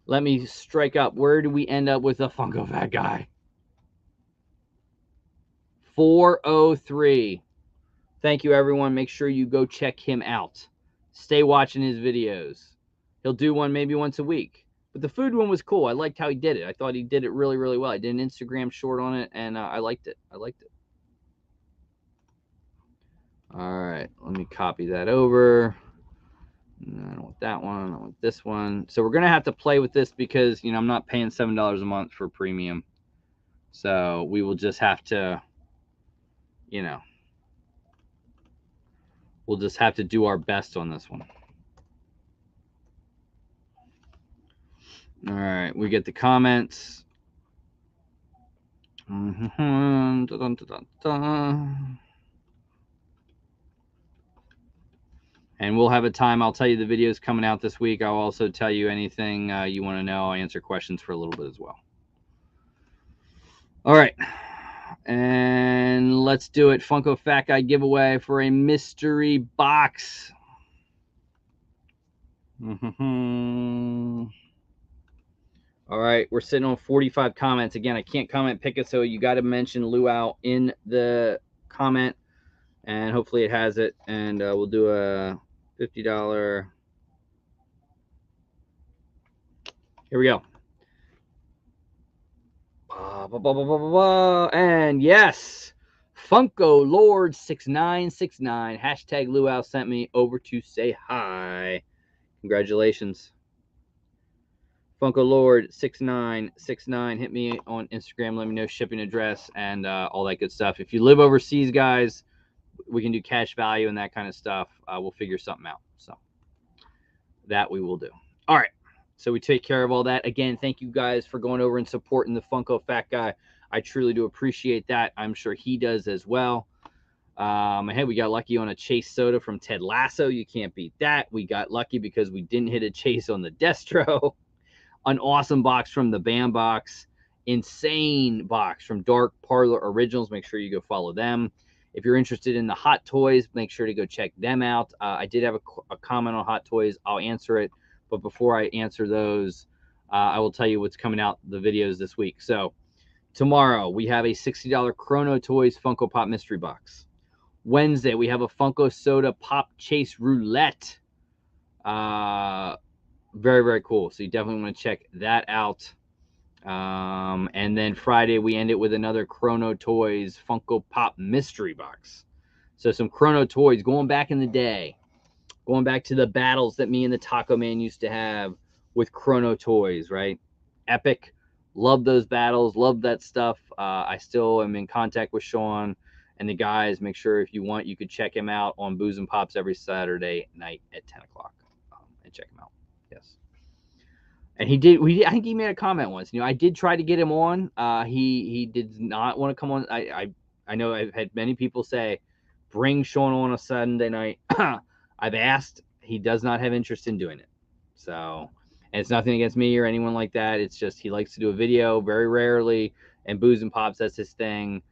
Let me strike up. Where do we end up with the Funko Fat guy? 403. Thank you, everyone. Make sure you go check him out. Stay watching his videos. He'll do one maybe once a week. But the food one was cool. I liked how he did it. I thought he did it really, really well. I did an Instagram short on it, and I liked it. I liked it. All right. Let me copy that over. No, I don't want that one. I want this one. So we're going to have to play with this because, you know, I'm not paying $7 a month for premium. So we will just have to, you know, we'll just have to do our best on this one. All right, we get the comments. And we'll have a time. I'll tell you the videos coming out this week. I'll also tell you anything you want to know. I'll answer questions for a little bit as well. All right. And let's do it. Funko Fat Guy giveaway for a mystery box. All right, we're sitting on 45 comments. Again, I can't comment pick it, so you got to mention Luau in the comment, and hopefully it has it. And we'll do a $50. Here we go. And yes, Funko Lord 6969 hashtag Luau sent me over to say hi. Congratulations. Funko Lord 6969, hit me on Instagram. Let me know shipping address and all that good stuff. If you live overseas, guys, we can do cash value and that kind of stuff. We'll figure something out. So that we will do. All right. So we take care of all that. Again, thank you guys for going over and supporting the Funko Fat Guy. I truly do appreciate that. I'm sure he does as well. Hey, we got lucky on a Chase soda from Ted Lasso. You can't beat that. We got lucky because we didn't hit a chase on the Destro. An awesome box from the Bam Box. Insane box from Dark Parlor Originals. Make sure you go follow them. If you're interested in the Hot Toys, make sure to go check them out. I did have a comment on Hot Toys. I'll answer it. But before I answer those, I will tell you what's coming out the videos this week. So tomorrow, we have a $60 Chrono Toys Funko Pop Mystery Box. Wednesday, we have a Funko Soda Pop Chase Roulette. Very, very cool. So you definitely want to check that out. And then Friday, we end it with another Chrono Toys Funko Pop Mystery Box. So some Chrono Toys going back in the day. Going back to the battles that me and the Taco Man used to have with Chrono Toys, right? Epic. Love those battles. Love that stuff. I still am in contact with Sean and the guys. Make sure if you want, you could check him out on Booze and Pops every Saturday night at 10 o'clock. And check him out. Yes. And he did. I think he made a comment once. You know, I did try to get him on. He did not want to come on. I know I've had many people say, bring Sean on a Sunday night. I've asked. He does not have interest in doing it. So, and it's nothing against me or anyone like that. It's just he likes to do a video very rarely, and Booze and Pops, that's his thing.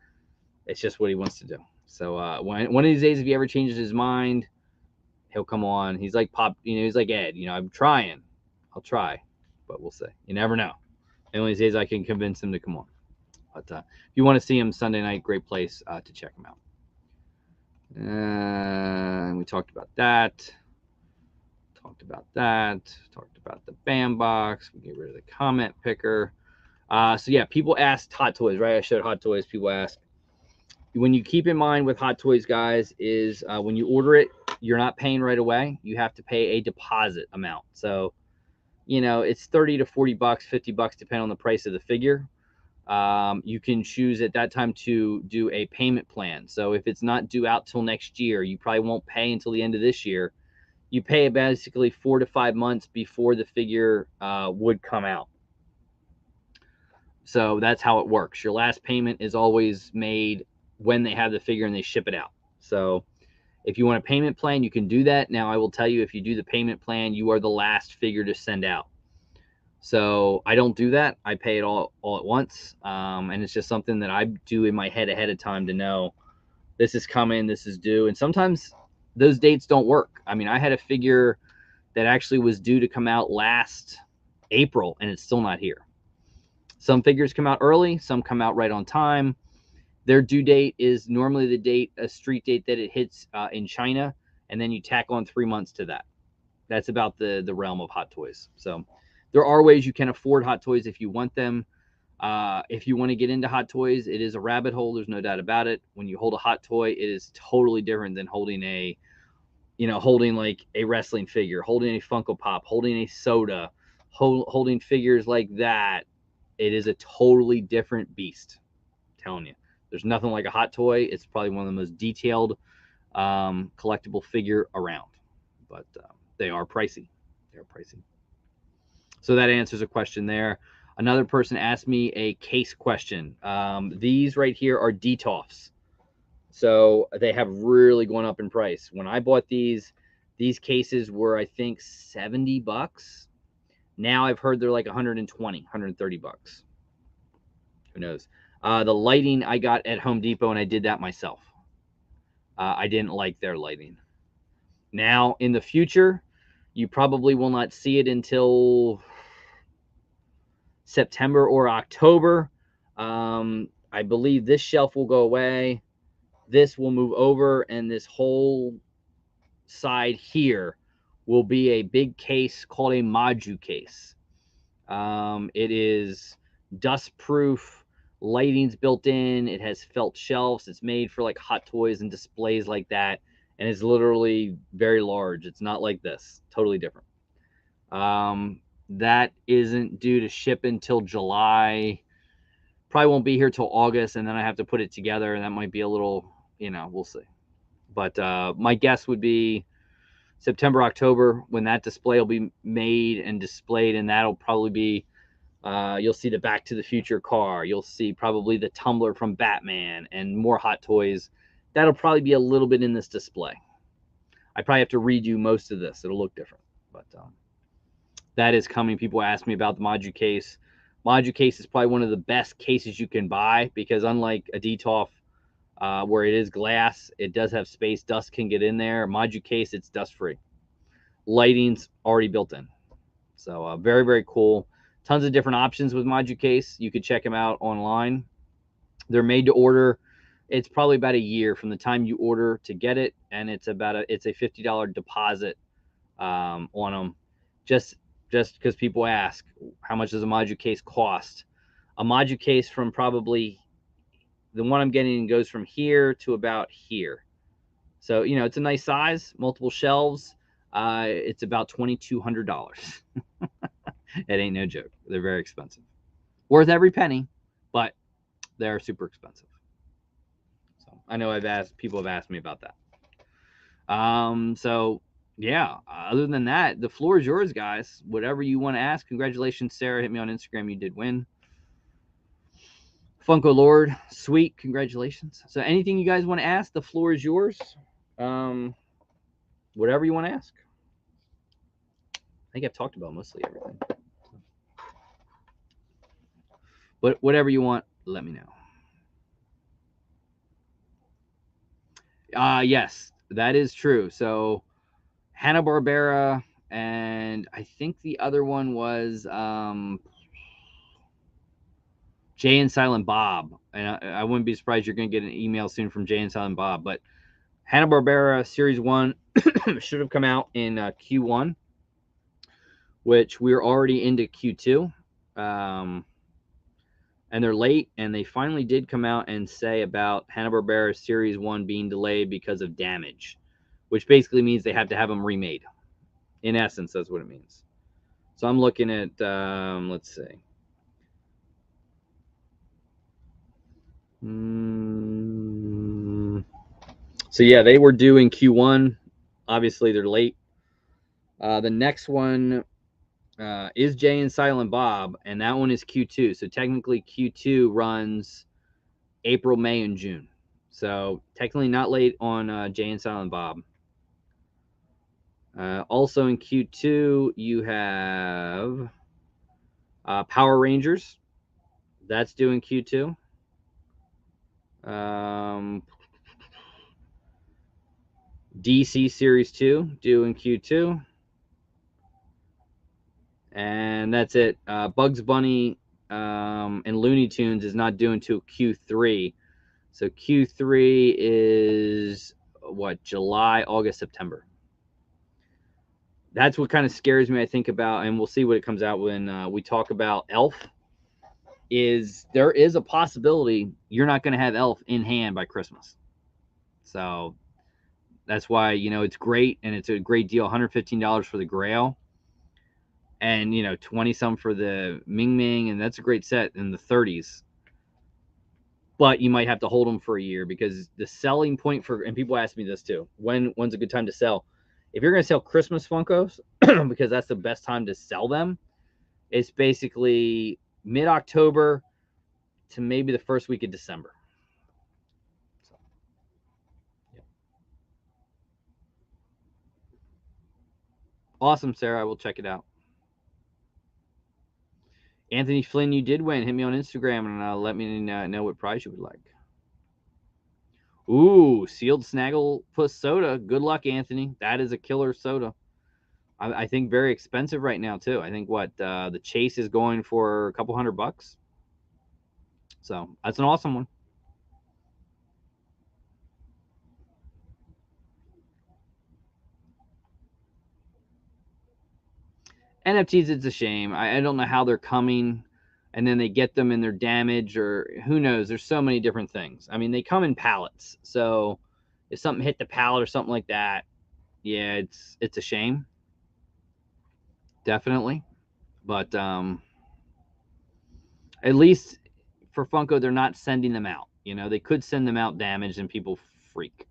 It's just what he wants to do. So one of these days, if he ever changes his mind, he'll come on. He's like Pop. You know, he's like Ed. You know, I'm trying. I'll try. But we'll see. You never know. And one of these days I can convince him to come on. But if you want to see him Sunday night, great place to check him out. And we talked about that. Talked about the Bam Box. We get rid of the comment picker. So yeah, people asked Hot Toys, right? I showed Hot Toys. People ask. When you keep in mind with Hot Toys, guys, is when you order it, you're not paying right away. You have to pay a deposit amount. So you know, it's 30 to 40 bucks, 50 bucks, depending on the price of the figure. You can choose at that time to do a payment plan. So if it's not due out till next year, you probably won't pay until the end of this year. You pay basically 4 to 5 months before the figure would come out. So that's how it works. Your last payment is always made when they have the figure and they ship it out. So if you want a payment plan, you can do that. Now, I will tell you, if you do the payment plan, you are the last figure to send out. So I don't do that. I pay it all at once. And it's just something that I do in my head ahead of time to know this is coming, this is due. And sometimes those dates don't work. I mean, I had a figure that actually was due to come out last April, and it's still not here. Some figures come out early, some come out right on time. Their due date is normally the date, a street date that it hits in China, and then you tack on 3 months to that. That's about the realm of Hot Toys. So there are ways you can afford Hot Toys if you want them. If you want to get into Hot Toys, it is a rabbit hole. There's no doubt about it. When you hold a Hot Toy, it is totally different than holding a holding like a wrestling figure, holding a Funko Pop, holding a soda, holding figures like that, it is a totally different beast. I'm telling you, there's nothing like a hot toy. It's probably one of the most detailed collectible figure around, but they are pricey. They're pricey. So that answers a question there. Another person asked me a case question. These right here are DTOFs. So they have really gone up in price. When I bought these cases were, I think, $70. Now I've heard they're like 120, 130 bucks. Who knows? The lighting I got at Home Depot, and I did that myself. I didn't like their lighting. Now, in the future, you probably will not see it until September or October. I believe this shelf will go away. This will move over, and this whole side here will be a big case called a Maju case. It is dust proof, lighting's built in, it has felt shelves, it's made for like hot toys and displays like that, and it's literally very large. It's not like this, totally different. That isn't due to ship until July. Probably won't be here till August, and then I have to put it together, and that might be a little, we'll see. But my guess would be September, October, when that display will be made and displayed, and that'll probably be, you'll see the Back to the Future car. You'll see probably the tumbler from Batman and more hot toys. That'll probably be a little bit in this display. I probably have to redo most of this. It'll look different, but that is coming. People ask me about the Maju case. Maju case is probably one of the best cases you can buy because unlike a DTOF, where it is glass, it does have space. Dust can get in there. Maju case, it's dust free. Lighting's already built in. So very, very cool. Tons of different options with Maju case. You could check them out online. They're made to order. It's probably about a year from the time you order to get it, and it's a $50 deposit on them. Just because people ask, how much does a Maju case cost? A Maju case from probably the one I'm getting goes from here to about here. So, it's a nice size, multiple shelves. It's about $2,200. It ain't no joke. They're very expensive. Worth every penny, but they're super expensive. So I know people have asked me about that. So yeah, other than that, the floor is yours, guys. Whatever you want to ask. Congratulations, Sarah. Hit me on Instagram. You did win. Funko Lord, sweet. Congratulations. So anything you guys want to ask, the floor is yours. Whatever you want to ask. I think I've talked about mostly everything. But whatever you want, let me know. Yes, that is true. So Hanna-Barbera, and I think the other one was Jay and Silent Bob. And I wouldn't be surprised you're going to get an email soon from Jay and Silent Bob. But Hanna-Barbera Series 1 should have come out in Q1, which we're already into Q2. And they're late, and they finally did come out and say about Hanna-Barbera Series 1 being delayed because of damage, which basically means they have to have them remade. In essence, that's what it means. So I'm looking at, let's see. So yeah, they were due in Q1. Obviously, they're late. The next one is Jay and Silent Bob, and that one is Q2. So technically, Q2 runs April, May, and June. So technically not late on Jay and Silent Bob. Also in Q2, you have Power Rangers. That's due in Q2. DC Series 2 due in Q2. And that's it. Bugs Bunny and Looney Tunes is not due until Q3. So Q3 is what? July, August, September. That's what kind of scares me, I think, about, and we'll see what it comes out when we talk about Elf, is there is a possibility you're not going to have Elf in hand by Christmas. So That's why, it's great, and it's a great deal. $115 for the Grail, and 20 some for the Ming Ming, and that's a great set in the 30s. But you might have to hold them for a year, because the selling point for, and people ask me this too, when's a good time to sell? If you're going to sell Christmas Funkos, because that's the best time to sell them, it's basically mid-October to maybe the first week of December. So, yeah. Awesome, Sarah. I will check it out. Anthony Flynn, you did win. Hit me on Instagram and let me know what prize you would like. Ooh, sealed Snagglepuss soda. Good luck, Anthony. That is a killer soda. I think very expensive right now too. I think the Chase is going for a couple $100. So that's an awesome one. NFTs, it's a shame. I don't know how they're coming, and then they get them and they're damaged, or who knows. There's so many different things. I mean, they come in pallets. So if something hit the pallet or something like that, yeah, it's a shame. Definitely. But at least for Funko, they're not sending them out. They could send them out damaged and people freak.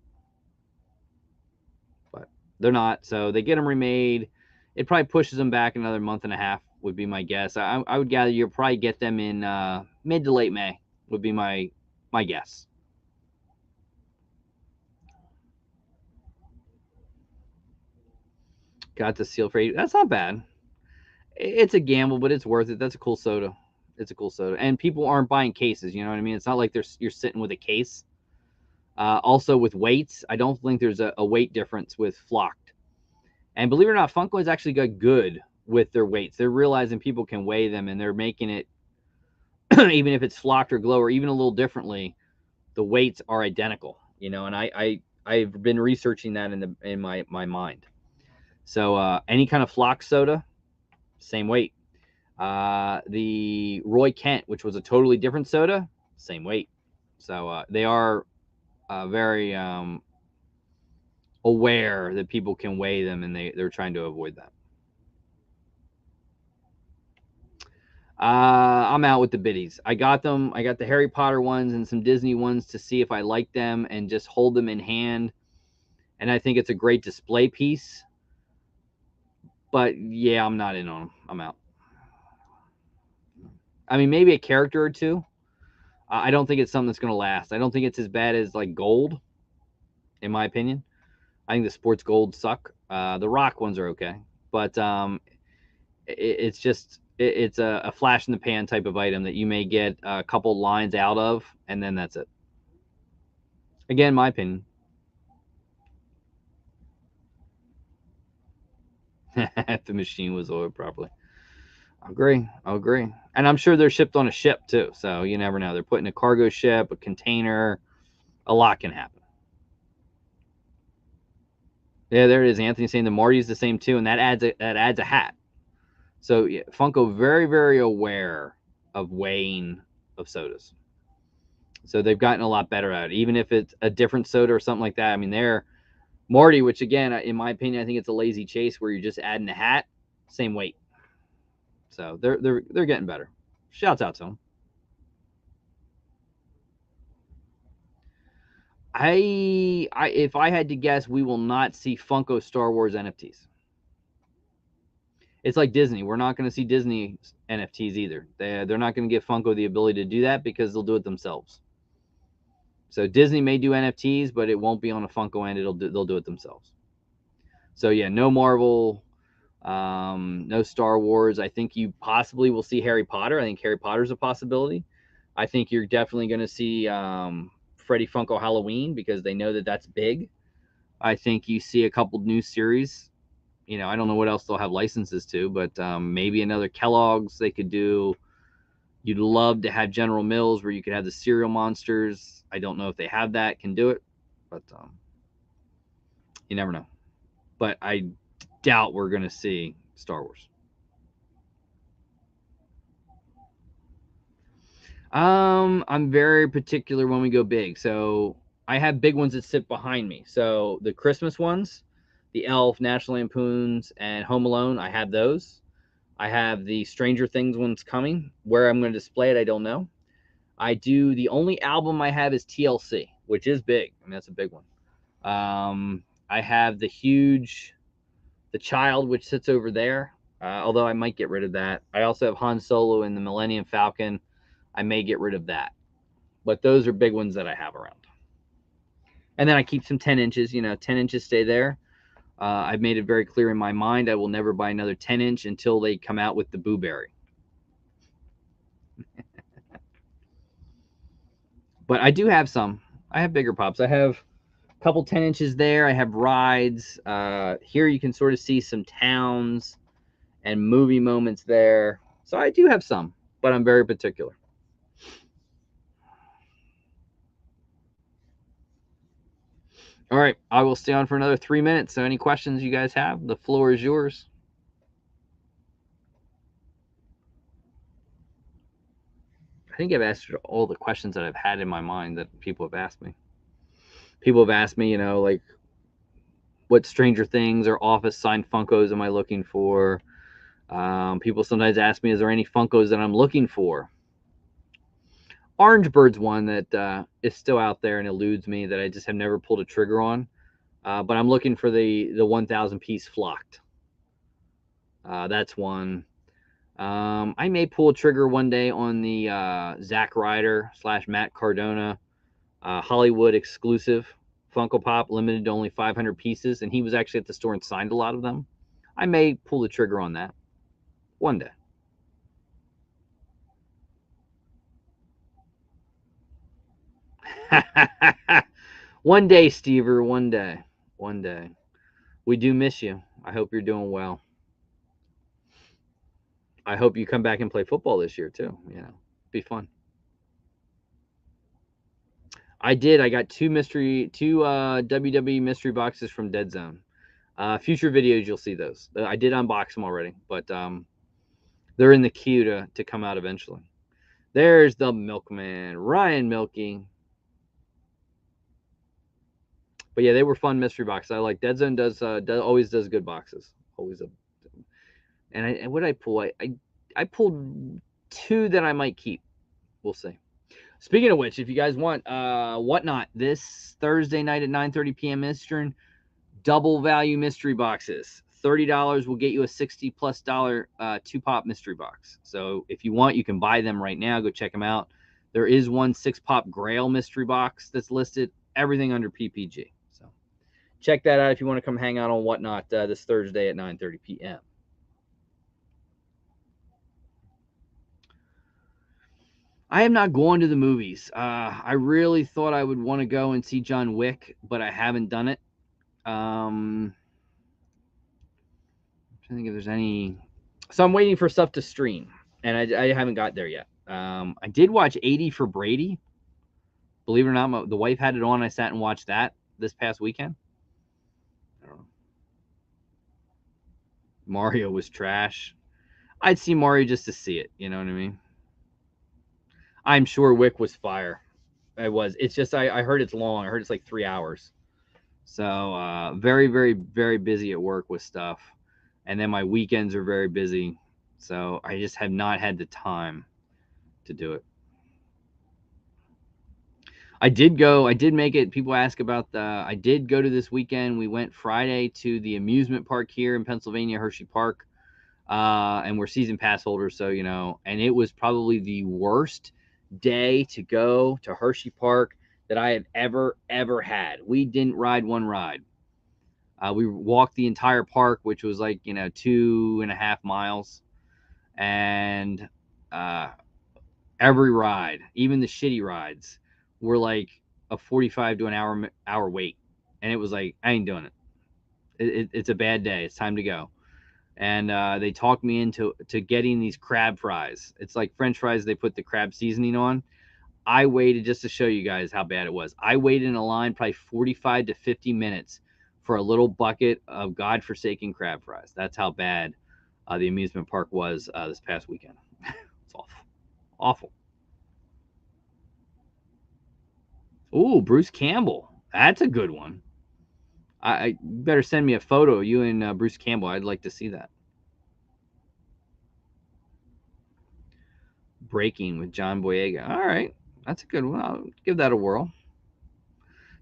But they're not. So they get them remade. It probably pushes them back another month and a half, would be my guess. I would gather you'll probably get them in mid to late May, would be my guess. Got the seal for 8. That's not bad. It's a gamble, but it's worth it. That's a cool soda. It's a cool soda. And people aren't buying cases, you know what I mean? It's not like you're sitting with a case. Also with weights, I don't think there's a weight difference with flocked. And believe it or not, Funko has actually got good with their weights. They're realizing people can weigh them, and they're making it, even if it's flocked or glow or even a little differently, the weights are identical, and I've been researching that in my mind. So any kind of flock soda, same weight. The Roy Kent, which was a totally different soda, same weight. So they are very aware that people can weigh them, and they're trying to avoid that. I'm out with the biddies. I got them. I got the Harry Potter ones and some Disney ones to see if I like them and just hold them in hand. And I think it's a great display piece. But yeah, I'm not in on them. I'm out. I mean, maybe a character or two. I don't think it's something that's going to last. I don't think it's as bad as like gold, in my opinion. I think the sports gold suck. The rock ones are okay. But it's just it's a flash in the pan type of item that you may get a couple lines out of, and then that's it. Again, my opinion. If the machine was oiled properly. I agree. And I'm sure they're shipped on a ship too, so you never know. They're put in a cargo ship, a container. A lot can happen. Yeah, there it is. Anthony saying the Marty's the same too, and that adds a hat. So yeah, Funko very, very aware of weighing of sodas. So they've gotten a lot better at it. Even if it's a different soda or something like that. I mean, they're Marty, which again, in my opinion, I think it's a lazy chase where you're just adding a hat, same weight. So they're getting better. Shouts out to them. If I had to guess, we will not see Funko Star Wars NFTs. It's like Disney. We're not going to see Disney NFTs either. They're not going to give Funko the ability to do that because they'll do it themselves. So Disney may do NFTs, but it won't be on a Funko end. They'll do it themselves. So yeah, no Marvel, no Star Wars. I think you possibly will see Harry Potter. I think Harry Potter's a possibility. I think you're definitely going to see Freddy Funko Halloween because they know that that's big. I think you see a couple new series. I don't know what else they'll have licenses to, but maybe another Kellogg's they could do. You'd love to have General Mills where you could have the cereal monsters. I don't know if they have that, can do it, but you never know. But I doubt we're going to see Star Wars. I'm very particular when we go big. So I have big ones that sit behind me. So the Christmas ones, the Elf, National Lampoons, and Home Alone, I have those. I have the Stranger Things ones coming. Where I'm going to display it, I don't know. The only album I have is TLC, which is big. I mean, that's a big one. I have the Child, which sits over there. Although I might get rid of that. I also have Han Solo and the Millennium Falcon. I may get rid of that. But those are big ones that I have around. And then I keep some 10 inches. 10 inches stay there. I've made it very clear in my mind I will never buy another 10-inch until they come out with the Boo Berry. But I do have some. I have bigger pops. I have a couple 10 inches there. I have rides. Here you can sort of see some towns and movie moments there. So I do have some, but I'm very particular. All right, I will stay on for another 3 minutes. So any questions you guys have, the floor is yours. I think I've asked all the questions that I've had in my mind that people have asked me. People have asked me, like what Stranger Things or Office signed Funkos am I looking for? People sometimes ask me, is there any Funkos that I'm looking for? Orange Bird's one that is still out there and eludes me that I just have never pulled a trigger on. But I'm looking for the 1,000 piece flocked. That's one. I may pull a trigger one day on the Zack Ryder / Matt Cardona Hollywood exclusive Funko Pop, limited to only 500 pieces, and he was actually at the store and signed a lot of them. I may pull the trigger on that one day. One day, Stever, one day. One day. We do miss you. I hope you're doing well. I hope you come back and play football this year too. Be fun. I did. I got two WWE mystery boxes from Dead Zone. Future videos, you'll see those. I did unbox them already, but they're in the queue to come out eventually. There's the Milkman, Ryan Milky. But yeah, they were fun mystery boxes. I like Dead Zone always does good boxes. Always. And what did I pull? I pulled two that I might keep. We'll see. Speaking of which, if you guys want Whatnot this Thursday night at 9:30 p.m. Eastern, double value mystery boxes. $30 will get you a $60+ two-pop mystery box. So if you want, you can buy them right now. Go check them out. There is one 6-pop Grail mystery box that's listed. Everything under PPG. So check that out if you want to come hang out on Whatnot this Thursday at 9:30 p.m. I am not going to the movies. I really thought I would want to go and see John Wick, but I haven't done it. I'm trying to think if there's any. So I'm waiting for stuff to stream, and I haven't got there yet. I did watch 80 for Brady. Believe it or not, the wife had it on. I sat and watched that this past weekend. I don't know. Mario was trash. I'd see Mario just to see it. You know what I mean? I'm sure Wick was fire. It was. It's just I heard it's long. I heard it's like 3 hours. So very, very, very busy at work with stuff. And then my weekends are very busy. So I just have not had the time to do it. I did make it. People ask about I did go to this weekend. We went Friday to the amusement park here in Pennsylvania, Hershey Park. And we're season pass holders. So, and it was probably the worst day to go to Hershey Park that I have ever had. We didn't ride one ride. We walked the entire park, which was like 2.5 miles, and every ride, even the shitty rides, were like a 45 to an hour wait, and it was like, I ain't doing it. It's a bad day. It's time to go. And they talked me into getting these crab fries. It's like French fries. They put the crab seasoning on. I waited, just to show you guys how bad it was. I waited in a line probably 45 to 50 minutes for a little bucket of godforsaken crab fries. That's how bad the amusement park was this past weekend. It's awful. Awful. Ooh, Bruce Campbell. That's a good one. I better send me a photo of you and Bruce Campbell. I'd like to see that. Breaking with John Boyega. All right, that's a good one. I'll give that a whirl.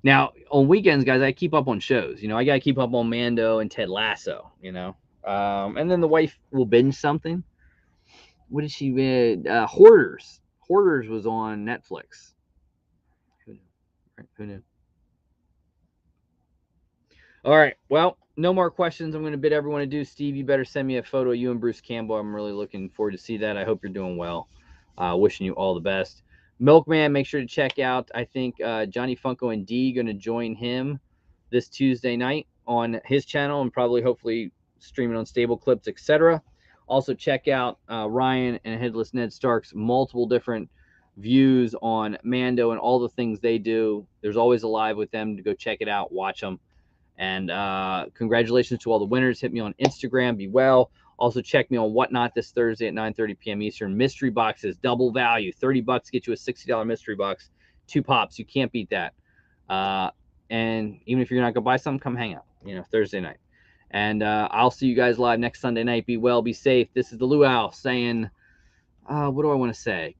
Now on weekends, guys, I keep up on shows. I gotta keep up on Mando and Ted Lasso. And then the wife will binge something. What did she read? Hoarders. Hoarders was on Netflix. Who knew? Right? Who knew? All right. Well, no more questions. I'm going to bid everyone adieu. Steve, you better send me a photo of you and Bruce Campbell. I'm really looking forward to see that. I hope you're doing well. Wishing you all the best. Milkman, make sure to check out. I think Johnny Funko and D going to join him this Tuesday night on his channel and probably hopefully streaming on Stable Clips, etc. Also check out Ryan and Headless Ned Stark's multiple different views on Mando and all the things they do. There's always a live with them to go check it out, watch them. And congratulations to all the winners. Hit me on Instagram. Be well. Also check me on Whatnot this Thursday at 9:30 p.m. Eastern. Mystery boxes, double value. $30 get you a $60 mystery box. 2 pops. You can't beat that. And even if you're not going to buy something, come hang out, Thursday night. And I'll see you guys live next Sunday night. Be well, be safe. This is the Luau saying, what do I want to say?